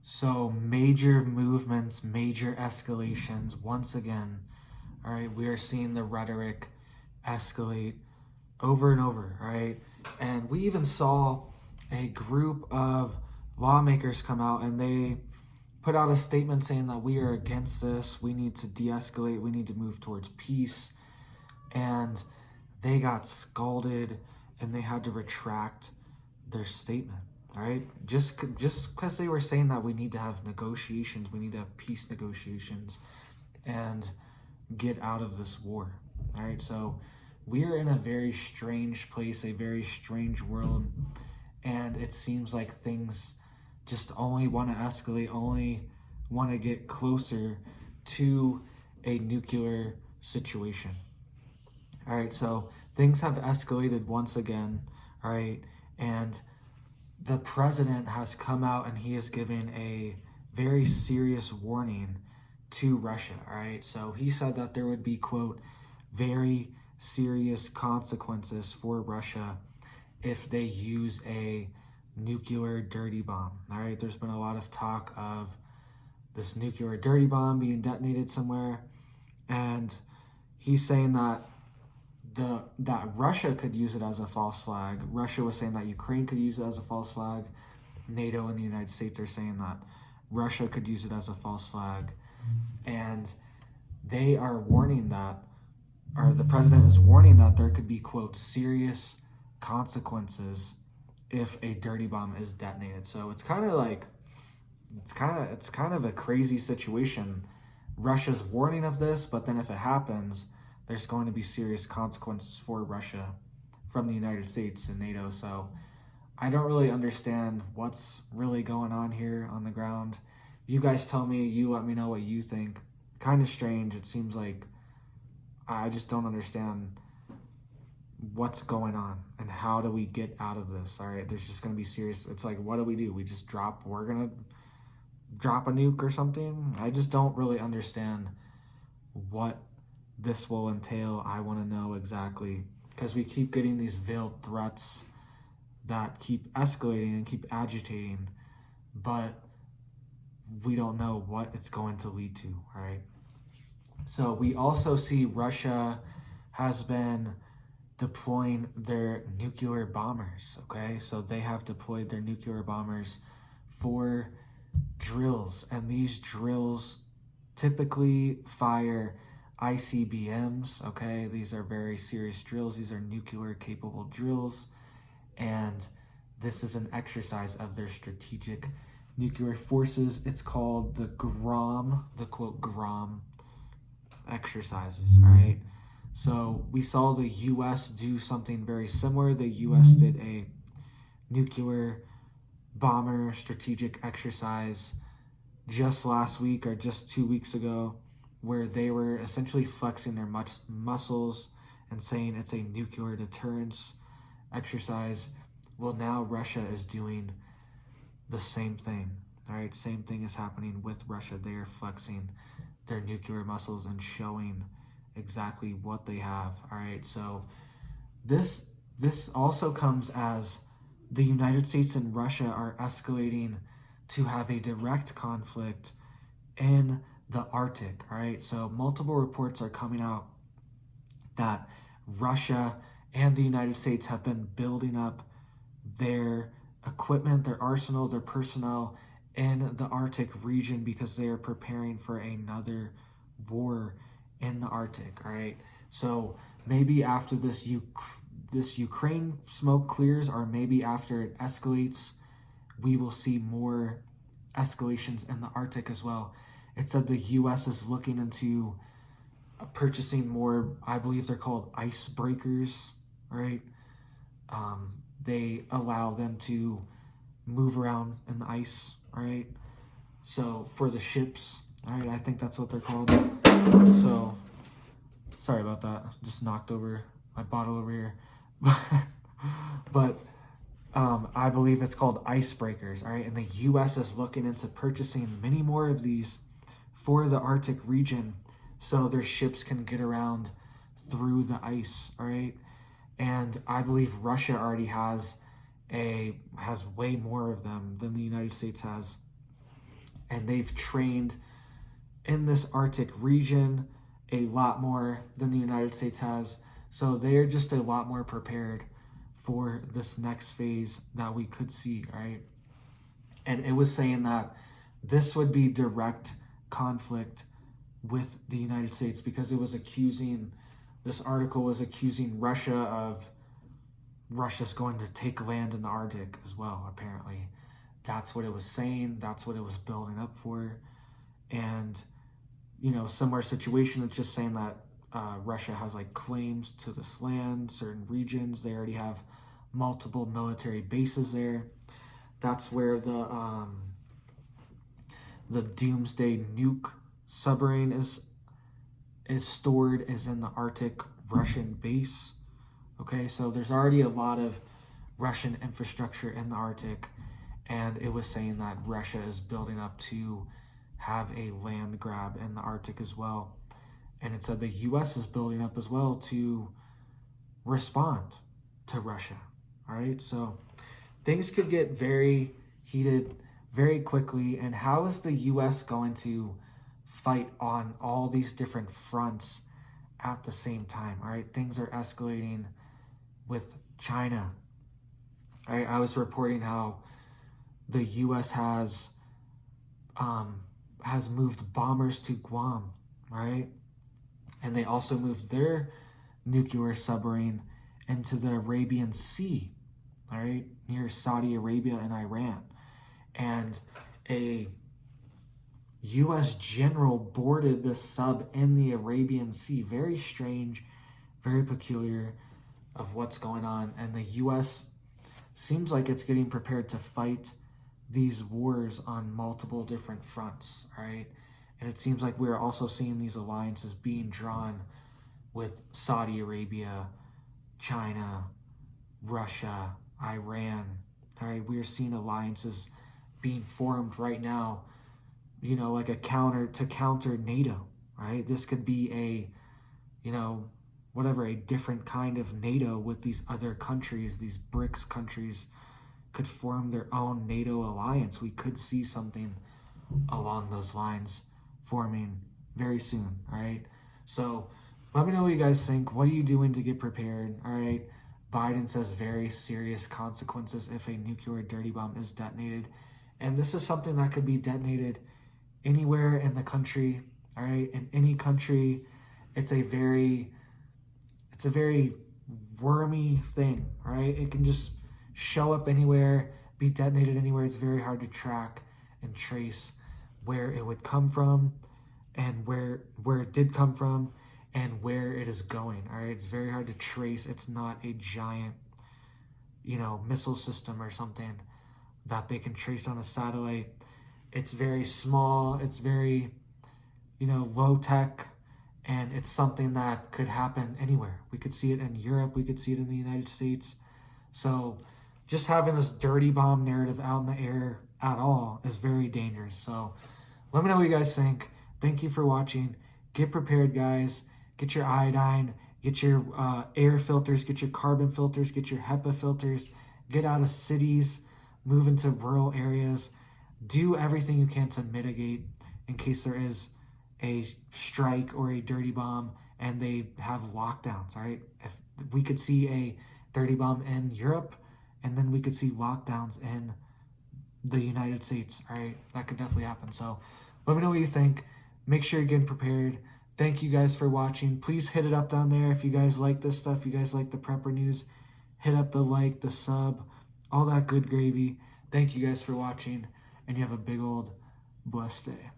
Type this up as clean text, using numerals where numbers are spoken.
So major movements, major escalations once again. All right, we are seeing the rhetoric escalate over and over, all right? And we even saw a group of lawmakers come out and they put out a statement saying that we are against this, we need to de-escalate, we need to move towards peace. And they got scalded and they had to retract their statement. All right, just because they were saying that we need to have negotiations, we need to have peace negotiations and get out of this war. All right, so we are in a very strange place, a very strange world, and it seems like things just only want to escalate, only want to get closer to a nuclear situation. All right, so things have escalated once again, all right, and the president has come out and he is giving a very serious warning to Russia, all right? So he said that there would be, quote, very serious consequences for Russia if they use a nuclear dirty bomb, all right? There's been a lot of talk of this nuclear dirty bomb being detonated somewhere, and he's saying that that Russia could use it as a false flag. Russia was saying that Ukraine could use it as a false flag. NATO and the United States are saying that Russia could use it as a false flag. And they are warning that, or the president is warning that there could be, quote, serious consequences if a dirty bomb is detonated. So it's kind of like, it's kind of a crazy situation. Russia's warning of this, but then if it happens, there's going to be serious consequences for Russia from the United States and NATO. So I don't really understand what's really going on here on the ground. You guys tell me, you let me know what you think. Kind of strange. It seems like I just don't understand what's going on and how do we get out of this. All right, there's just going to be serious. It's like, what do? We just we're going to drop a nuke or something? I just don't really understand what this will entail. I want to know exactly, because we keep getting these veiled threats that keep escalating and keep agitating, but we don't know what it's going to lead to, all right? So we also see Russia has been deploying their nuclear bombers, okay? So they have deployed their nuclear bombers for drills, and these drills typically fire ICBMs, okay? These are very serious drills. These are nuclear capable drills. And this is an exercise of their strategic nuclear forces. It's called the GROM, the quote GROM exercises, all right? So we saw the US do something very similar. The US did a nuclear bomber strategic exercise just last week or just 2 weeks ago, where they were essentially flexing their muscles and saying it's a nuclear deterrence exercise. Well, now Russia is doing the same thing, all right? Same thing is happening with Russia. They are flexing their nuclear muscles and showing exactly what they have, all right? So this also comes as the United States and Russia are escalating to have a direct conflict in the Arctic, all right? So multiple reports are coming out that Russia and the United States have been building up their equipment, their arsenal, their personnel in the Arctic region because they are preparing for another war in the Arctic, all right? So maybe after this Ukraine smoke clears, or maybe after it escalates, we will see more escalations in the Arctic as well. It said the U.S. is looking into purchasing more, I believe they're called Icebreakers, right? They allow them to move around in the ice, all right? So for the ships, all right, I think that's what they're called. So sorry about that. Just knocked over my bottle over here. But I believe it's called Icebreakers, all right? And the U.S. is looking into purchasing many more of these for the Arctic region so their ships can get around through the ice, all right? And I believe Russia already has way more of them than the United States has. and they've trained in this Arctic region a lot more than the United States has. So they're just a lot more prepared for this next phase that we could see, right? And it was saying that this would be direct conflict with the United States, because it was accusing, this article was accusing Russia of Russia's going to take land in the Arctic as well, apparently. That's what it was saying. That's what it was building up for. And, you know, similar situation, it's just saying that Russia has like claims to this land, certain regions. They already have multiple military bases there. That's where the Doomsday nuke submarine is stored, is in the Arctic Russian base. Okay, so there's already a lot of Russian infrastructure in the Arctic, and it was saying that Russia is building up to have a land grab in the Arctic as well. And it said the US is building up as well to respond to Russia. All right, so things could get very heated very quickly. And how is the US going to fight on all these different fronts at the same time? All right, things are escalating with China. All right, I was reporting how the US has moved bombers to Guam, right? And they also moved their nuclear submarine into the Arabian Sea, all right, near Saudi Arabia and Iran. And a U.S. general boarded this sub in the Arabian Sea. Very strange, very peculiar of what's going on. And the U.S. seems like it's getting prepared to fight these wars on multiple different fronts, right? And it seems like we're also seeing these alliances being drawn with Saudi Arabia, China, Russia, Iran, all right? We're seeing alliances being formed right now, you know, like a counter NATO, right? This could be a, you know, whatever, a different kind of NATO with these other countries, these BRICS countries could form their own NATO alliance. We could see something along those lines forming very soon, all right? So let me know what you guys think. What are you doing to get prepared, all right? Biden says very serious consequences if a nuclear dirty bomb is detonated. And this is something that could be detonated anywhere in the country, all right? In any country. It's a very wormy thing, right? It can just show up anywhere, be detonated anywhere. It's very hard to track and trace where it would come from and where it did come from and where it is going, all right? It's very hard to trace. It's not a giant, you know, missile system or something that they can trace on a satellite. It's very small. It's very, you know, low tech, and it's something that could happen anywhere. We could see it in Europe. We could see it in the United States. So just having this dirty bomb narrative out in the air at all is very dangerous. So let me know what you guys think. Thank you for watching. Get prepared, guys. Get your iodine, get your air filters, get your carbon filters, get your HEPA filters. Get out of cities, move into rural areas. Do everything you can to mitigate in case there is a strike or a dirty bomb and they have lockdowns, all right? If we could see a dirty bomb in Europe, and then we could see lockdowns in the United States, all right? That could definitely happen. So let me know what you think. Make sure you're getting prepared. Thank you guys for watching. Please hit it up down there if you guys like this stuff, you guys like the Prepper News. Hit up the like, the sub, all that good gravy. Thank you guys for watching, and you have a big old blessed day.